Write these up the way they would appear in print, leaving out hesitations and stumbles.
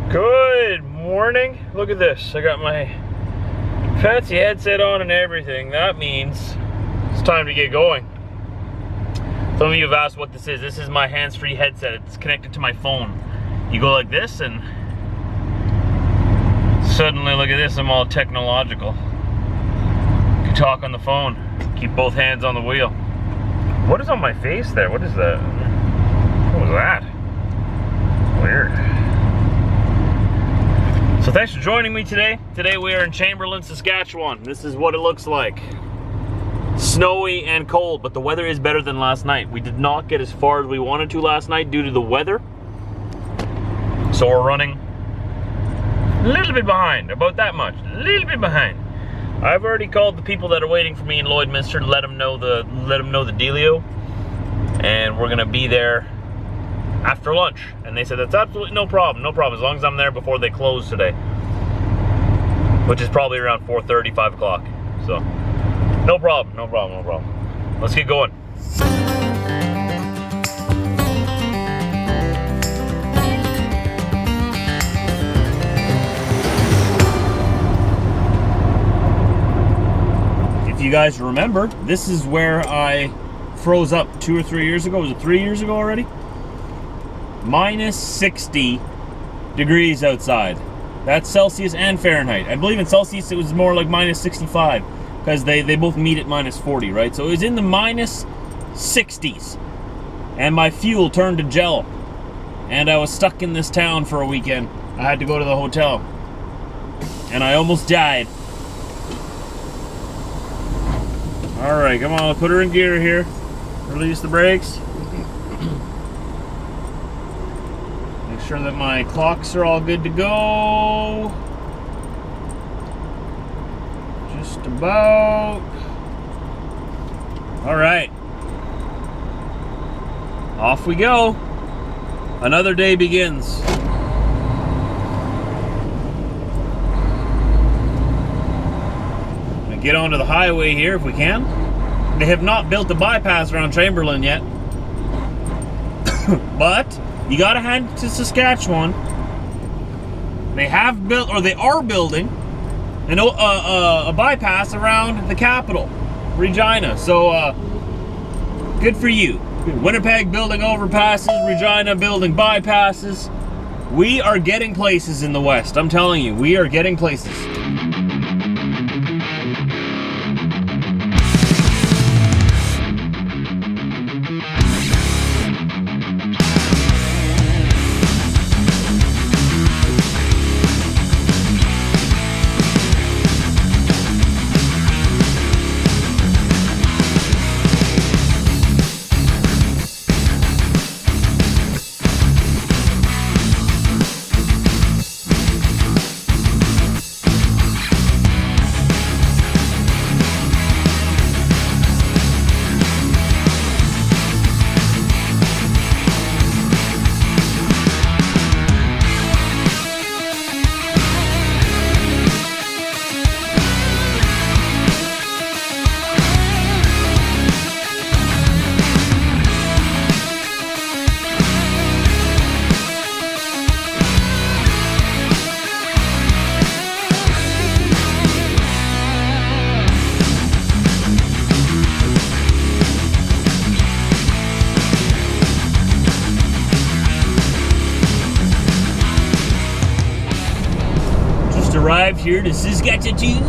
Good morning. Look at this. I got my fancy headset on and everything. That means it's time to get going. Some of you have asked what this is. This is my hands-free headset. It's connected to my phone. You go like this and suddenly, look at this, I'm all technological. You can talk on the phone. Keep both hands on the wheel. What is on my face there? What is that? What was that? Weird. So thanks for joining me today. Today we are in Chamberlain, Saskatchewan. This is what it looks like. Snowy and cold, but the weather is better than last night. We did not get as far as we wanted to last night due to the weather. So we're running a little bit behind, about that much, a little bit behind. I've already called the people that are waiting for me in Lloydminster to let them know the dealio, and we're gonna be there after lunch. And they said that's absolutely no problem, as long as I'm there before they close today, which is probably around 4:30, 5 o'clock. So no problem. Let's get going. If you guys remember, this is where I froze up 2 or 3 years ago. Was it 3 years ago already? Minus 60 degrees outside. That's Celsius and Fahrenheit. I believe in Celsius it was more like minus 65 because they both meet at minus 40, right? So it was in the minus 60s and my fuel turned to gel and I was stuck in this town for a weekend. I had to go to the hotel and I almost died. Alright, come on, put her in gear here. Release the brakes. Make sure that my clocks are all good to go. Just about. Alright. Off we go. Another day begins. Get onto the highway here if we can. They have not built a bypass around Chamberlain yet. But you gotta hand it to Saskatchewan. They have built, or they are building, a bypass around the capital, Regina. So good for you. Winnipeg building overpasses, Regina building bypasses. We are getting places in the West. I'm telling you, we are getting places. Arrived here to Saskatchewan.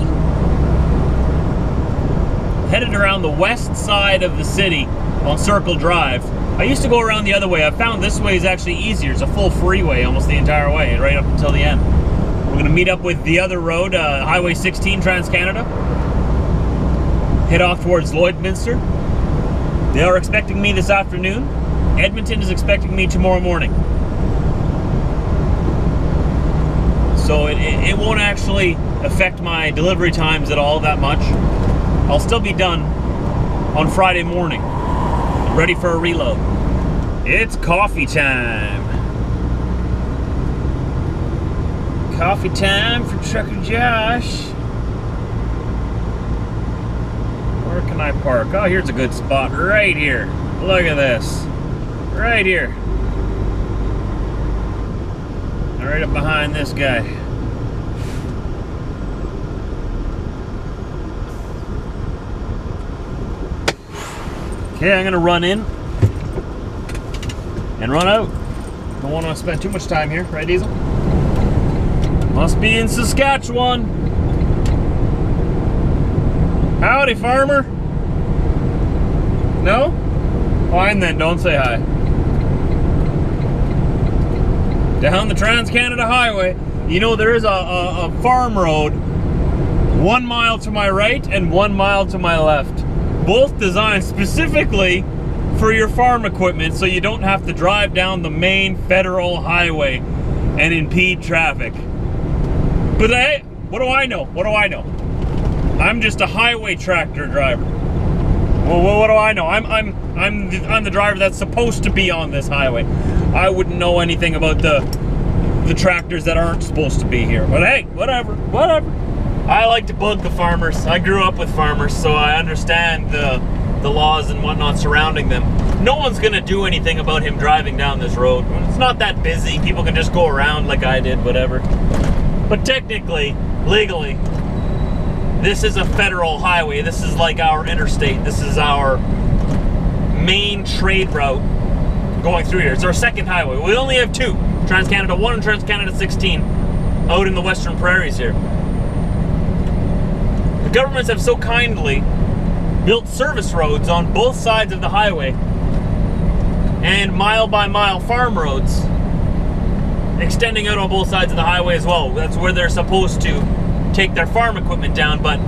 Headed around the west side of the city on Circle Drive. I used to go around the other way. I found this way is actually easier. It's a full freeway almost the entire way, right up until the end. We're going to meet up with the other road, Highway 16 Trans-Canada. Head off towards Lloydminster. They are expecting me this afternoon. Edmonton is expecting me tomorrow morning. So it won't actually affect my delivery times at all that much. I'll still be done on Friday morning, ready for a reload. It's coffee time. Coffee time for Trucker Josh. Where can I park? Oh, here's a good spot right here. Look at this. Right here. right up behind this guy. Okay, I'm gonna run in and run out. Don't want to spend too much time here, right, Diesel? Must be in Saskatchewan. Howdy, farmer. No? Fine then, don't say hi. Down the Trans-Canada Highway. You know, there is a farm road 1 mile to my right and 1 mile to my left. Both designed specifically for your farm equipment so you don't have to drive down the main federal highway and impede traffic. But hey, what do I know? What do I know? I'm just a highway tractor driver. Well, what do I know? I'm the driver that's supposed to be on this highway. I wouldn't know anything about the tractors that aren't supposed to be here. But hey, whatever. I like to bug the farmers. I grew up with farmers, so I understand the laws and whatnot surrounding them. No one's gonna do anything about him driving down this road. It's not that busy. People can just go around like I did, whatever. But technically, legally, this is a federal highway. This is like our interstate. This is our main trade route going through here. It's our second highway. We only have two, Trans-Canada 1 and Trans-Canada 16, out in the western prairies here. The governments have so kindly built service roads on both sides of the highway and mile by mile farm roads extending out on both sides of the highway as well. That's where they're supposed to take their farm equipment down, but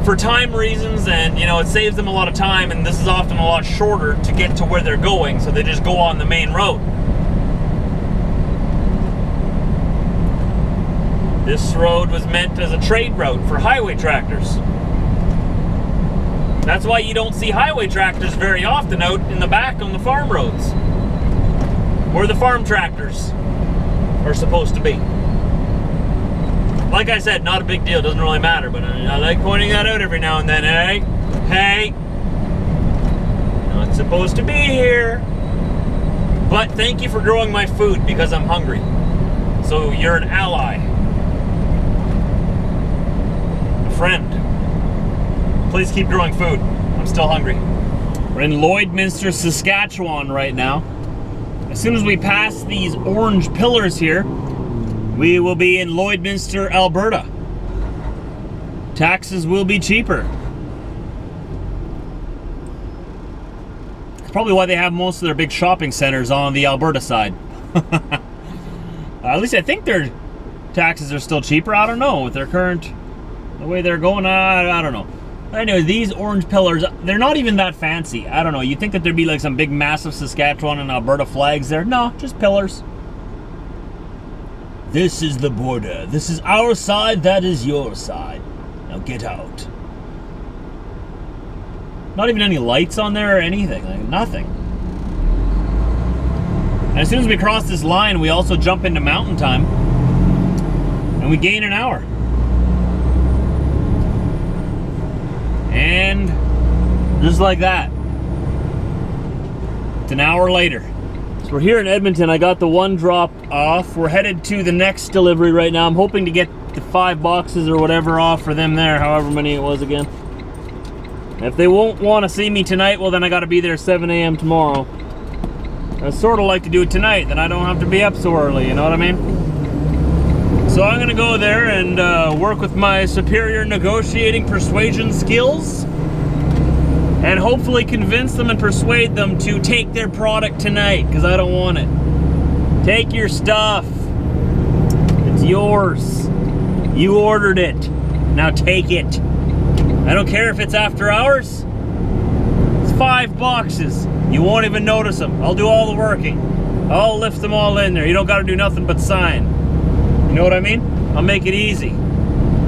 for time reasons, and you know, it saves them a lot of time, and this is often a lot shorter to get to where they're going, so they just go on the main road. This road was meant as a trade route for highway tractors. That's why you don't see highway tractors very often out in the back on the farm roads, where the farm tractors are supposed to be. Like I said, not a big deal, doesn't really matter, but I like pointing that out every now and then. Hey, not supposed to be here. But thank you for growing my food because I'm hungry. So you're an ally. A friend. Please keep growing food. I'm still hungry. We're in Lloydminster, Saskatchewan right now. As soon as we pass these orange pillars here, we will be in Lloydminster, Alberta. Taxes will be cheaper. That's probably why they have most of their big shopping centers on the Alberta side. At least I think their taxes are still cheaper. I don't know with their current, the way they're going. I don't know. Anyway, these orange pillars, they're not even that fancy. I don't know. You'd think that there'd be like some big massive Saskatchewan and Alberta flags there. No, just pillars. This is the border. This is our side, that is your side. Now get out. Not even any lights on there or anything. Like, nothing. And as soon as we cross this line, we also jump into mountain time. And we gain an hour. And just like that, it's an hour later. So we're here in Edmonton. I got the one drop off. We're headed to the next delivery right now. I'm hoping to get the 5 boxes or whatever off for them there, however many it was again. If they won't want to see me tonight, well then I got to be there 7 a.m. tomorrow. I'd sort of like to do it tonight, then I don't have to be up so early, you know what I mean? So I'm going to go there and work with my superior negotiating persuasion skills and hopefully convince them and persuade them to take their product tonight, because I don't want it. Take your stuff. It's yours. You ordered it. Now take it. I don't care if it's after hours. It's 5 boxes. You won't even notice them. I'll do all the working. I'll lift them all in there. You don't got to do nothing but sign. You know what I mean? I'll make it easy.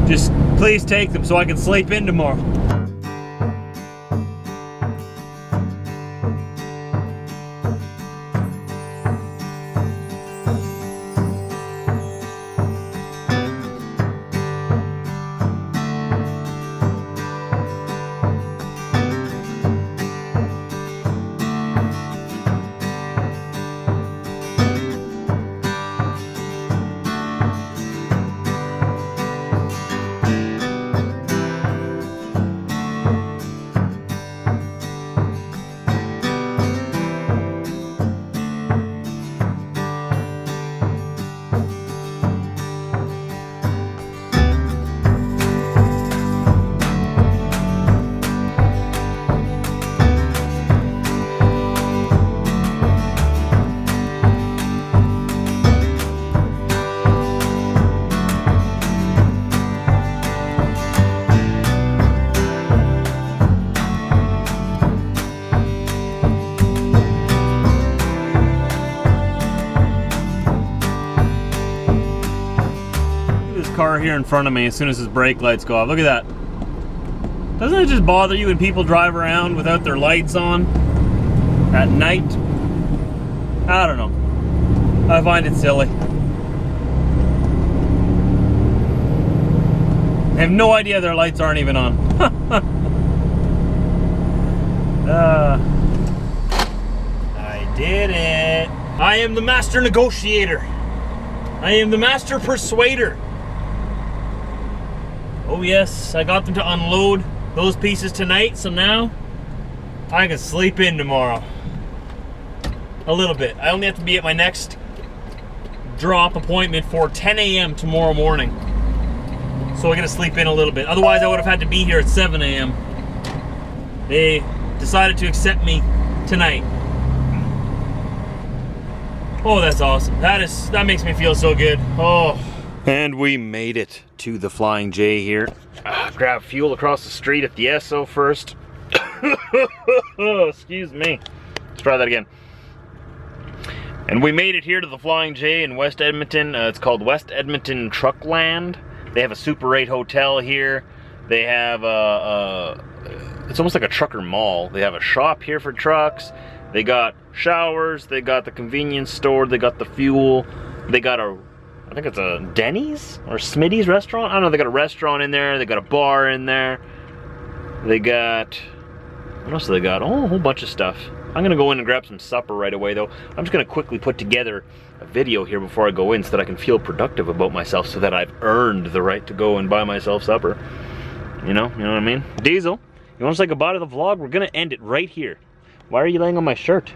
Just please take them so I can sleep in tomorrow. car here in front of me as soon as his brake lights go off. Look at that. Doesn't it just bother you when people drive around without their lights on at night? I don't know. I find it silly. I have no idea their lights aren't even on. I did it. I am the master negotiator. I am the master persuader. Oh yes, I got them to unload those pieces tonight, so now I can sleep in tomorrow. A little bit. I only have to be at my next drop appointment for 10 a.m. tomorrow morning. So I gotta sleep in a little bit. Otherwise I would have had to be here at 7 a.m. They decided to accept me tonight. Oh, that's awesome. That makes me feel so good. Oh. And we made it to the Flying J here. Grab fuel across the street at the Esso first. Excuse me. Let's try that again. And we made it here to the Flying J in West Edmonton. It's called West Edmonton Truckland. They have a Super 8 hotel here. They have it's almost like a trucker mall. They have a shop here for trucks. They got showers. They got the convenience store. They got the fuel. They got I think it's a Denny's or Smitty's restaurant. I don't know. They got a restaurant in there. They got a bar in there. They got, what else do they got? Oh, a whole bunch of stuff. I'm gonna go in and grab some supper right away though. I'm just gonna quickly put together a video here before I go in so that I can feel productive about myself, so that I've earned the right to go and buy myself supper. You know what I mean? Diesel, you wanna say goodbye to the vlog? We're gonna end it right here. Why are you laying on my shirt?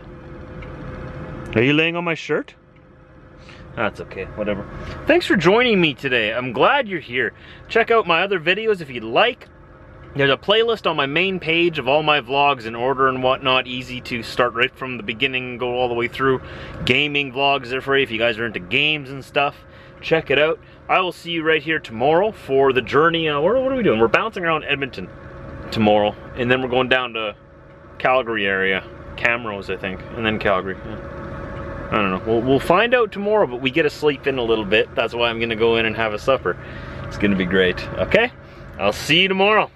Are you laying on my shirt? That's okay, whatever. Thanks for joining me today. I'm glad you're here. Check out my other videos if you'd like. There's a playlist on my main page of all my vlogs in order and whatnot. Easy to start right from the beginning and go all the way through. Gaming vlogs there for you if you guys are into games and stuff. Check it out. I will see you right here tomorrow for the journey. What are we doing? We're bouncing around Edmonton tomorrow. And then we're going down to Calgary area. Camrose, I think. And then Calgary. Yeah. I don't know. We'll find out tomorrow, but we get to sleep in a little bit. That's why I'm going to go in and have a supper. It's going to be great. Okay? I'll see you tomorrow.